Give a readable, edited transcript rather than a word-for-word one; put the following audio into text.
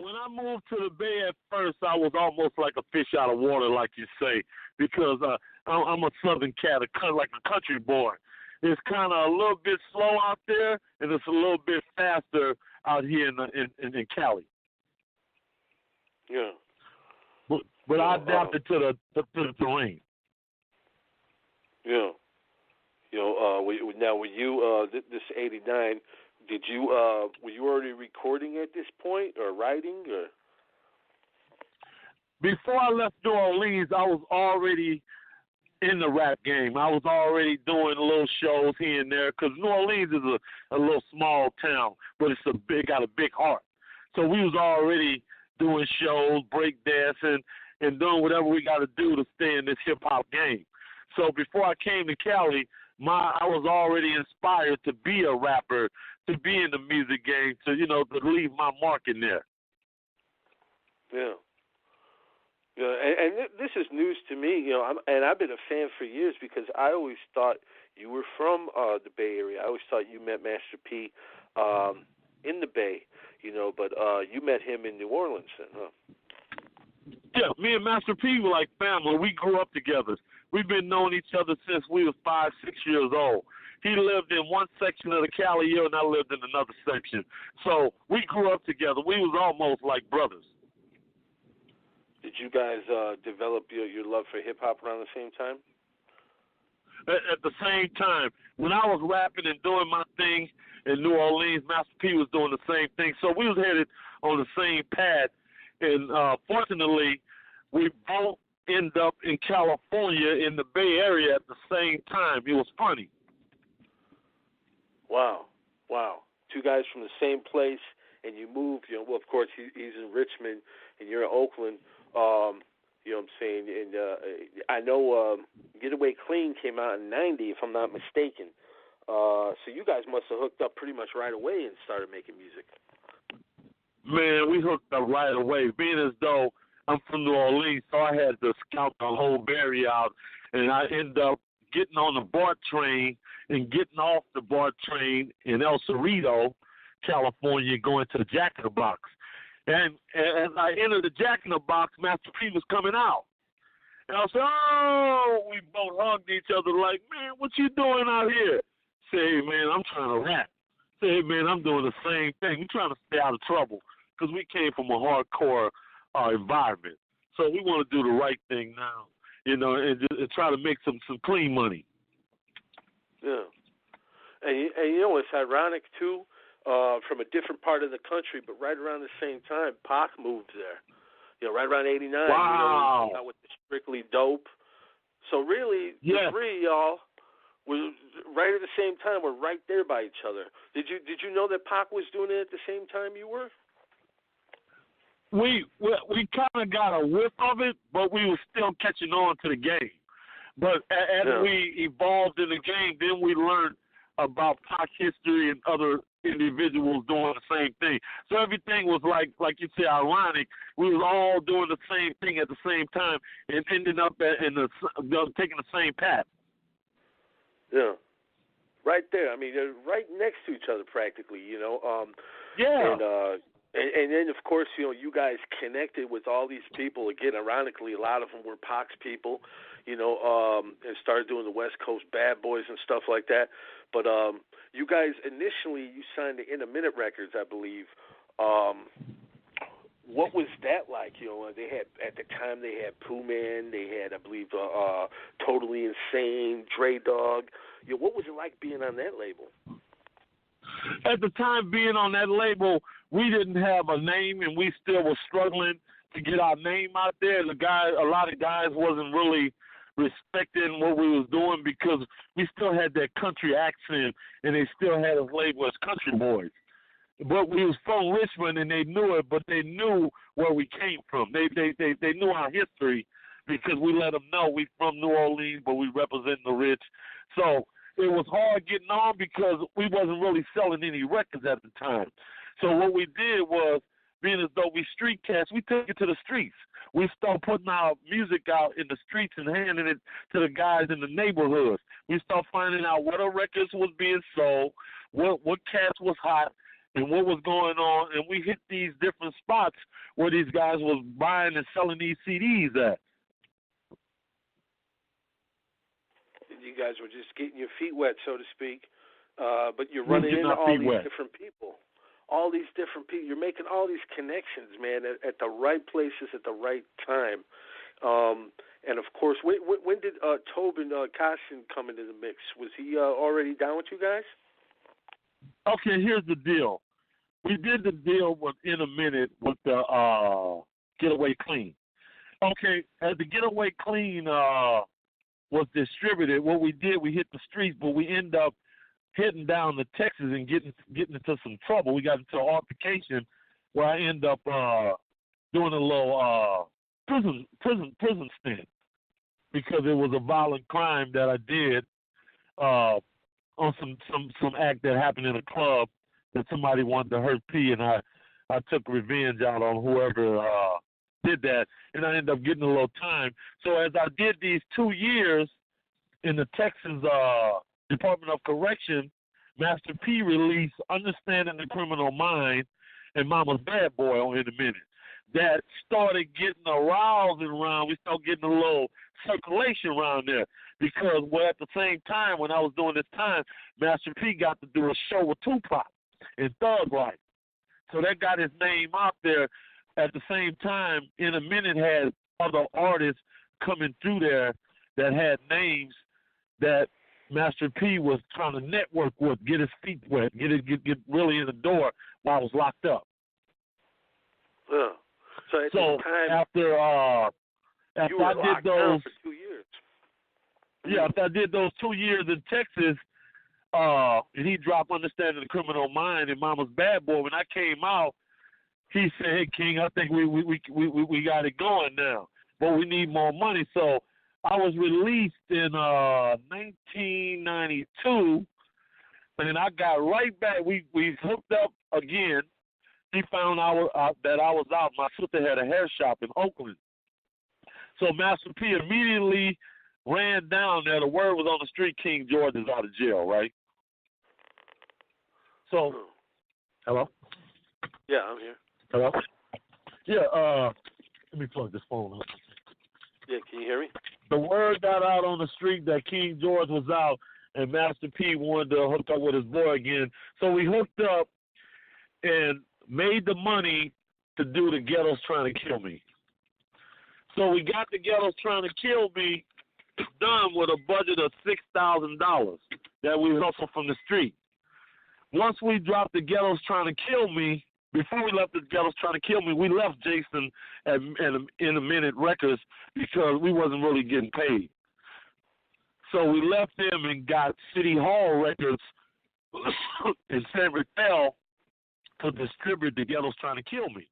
when I moved to the Bay at first, I was almost like a fish out of water, like you say, because I'm a Southern cat, like a country boy. It's kind of a little bit slow out there, and it's a little bit faster out here in Cali. Yeah. But I adapted to the terrain. Yeah. Now were you this '89? Did you were you already recording at this point, or writing, or? Before I left New Orleans, I was already in the rap game. I was already doing little shows here and there because New Orleans is a little small town, but got a big heart. So we was already doing shows, break dancing, and doing whatever we got to do to stay in this hip hop game. So before I came to Cali, I was already inspired to be a rapper, to be in the music game, to leave my mark in there. Yeah. Yeah, and this is news to me, and I've been a fan for years because I always thought you were from the Bay Area. I always thought you met Master P in the Bay, but you met him in New Orleans then, huh? Yeah, me and Master P were like family. We grew up together. We've been knowing each other since we was 5, 6 years old. He lived in one section of the Cali area, and I lived in another section. So we grew up together. We was almost like brothers. Did you guys develop your love for hip-hop around the same time? At the same time. When I was rapping and doing my thing in New Orleans, Master P was doing the same thing. So we was headed on the same path. And fortunately, we both end up in California in the Bay Area at the same time. It was funny. Wow. Two guys from the same place, and you moved. Well, of course, he's in Richmond, and you're in Oakland. You know what I'm saying? And I know Get Away Clean came out in '90, if I'm not mistaken. So you guys must have hooked up pretty much right away and started making music. Man, we hooked up right away, being as though I'm from New Orleans, so I had to scout the whole area out, and I ended up getting on the BART train and getting off the BART train in El Cerrito, California, going to the Jack in the Box. And as I entered the Jack in the Box, Master P was coming out. And I said, oh, we both hugged each other like, man, what you doing out here? Say, hey, man, I'm trying to rap. Say, hey, man, I'm doing the same thing. We're trying to stay out of trouble because we came from a hardcore environment. So we want to do the right thing now, and try to make some clean money. Yeah. And it's ironic, too, from a different part of the country, but right around the same time, Pac moved there. Right around '89. Wow. With the Strictly Dope. So really, the three of y'all was right at the same time. We're right there by each other. Did you know that Pac was doing it at the same time you were? We kind of got a whiff of it, but we were still catching on to the game. But as we evolved in the game, then we learned about Pac history and other individuals doing the same thing. So everything was like you say, ironic. We was all doing the same thing at the same time and ending up taking the same path. Yeah, right there. I mean, they're right next to each other practically. Yeah. And then, of course, you guys connected with all these people. Again, ironically, a lot of them were Pac's people, and started doing the West Coast Bad Boys and stuff like that. But you guys, initially, you signed to Minute Records, I believe. What was that like? They had, at the time, they had Pooh Man. They had, I believe, Totally Insane, Dre Dog. What was it like being on that label? At the time being on that label, we didn't have a name, and we still were struggling to get our name out there. A lot of guys wasn't really respecting what we was doing because we still had that country accent, and they still had us labeled as country boys. But we was from Richmond, and they knew it, but they knew where we came from. They knew our history because we let them know we from New Orleans, but we represent the rich. So it was hard getting on because we wasn't really selling any records at the time. So what we did was, being as though we street cats, we took it to the streets. We started putting our music out in the streets and handing it to the guys in the neighborhoods. We started finding out what records was being sold, what cats was hot, and what was going on, and we hit these different spots where these guys was buying and selling these CDs at. You guys were just getting your feet wet, so to speak, but you're running into all these different people. All these different people. You're making all these connections, man, at the right places at the right time. And, of course, when did Tobin Costin come into the mix? Was he already down with you guys? Okay, here's the deal. We did the deal in a minute with the Getaway Clean. Okay, as the Getaway Clean was distributed, what we did, we hit the streets, but we end up heading down to Texas and getting into some trouble. We got into an altercation where I end up doing a little prison stint because it was a violent crime that I did on some act that happened in a club that somebody wanted to hurt P, and I took revenge out on whoever did that, and I ended up getting a little time. So as I did these 2 years in the Texas Department of Correction, Master P released Understanding the Criminal Mind and Mama's Bad Boy in a minute. That started getting aroused around. We started getting a little circulation around there because, well, at the same time when I was doing this time, Master P got to do a show with Tupac and Thug Life. So that got his name out there. At the same time, In a Minute had other artists coming through there that had names that Master P was trying to network with, get his feet wet, get really in the door while I was locked up. So at this time, after I did those for 2 years. Yeah, after I did those 2 years in Texas, and he dropped Understanding the Criminal Mind and Mama's Bad Boy. When I came out, he said, "Hey King, I think we got it going now, but we need more money." So I was released in 1992, and I got right back. We hooked up again. He found out that I was out. My sister had a hair shop in Oakland. So Master P immediately ran down there. The word was on the street, King George is out of jail, right? So, hello? Yeah, I'm here. Hello? Yeah, let me plug this phone up. Yeah, can you hear me? The word got out on the street that King George was out and Master P wanted to hook up with his boy again. So we hooked up and made the money to do The Ghettos Trying to Kill Me. So we got The Ghettos Trying to Kill Me done with a budget of $6,000 that we hustled from the street. Once we dropped The Ghettos Trying to Kill Me, before we left The Ghettos Trying to Kill Me, we left Jason In a Minute Records because we wasn't really getting paid. So we left them and got City Hall Records in San Rafael to distribute The Ghettos Trying to Kill Me.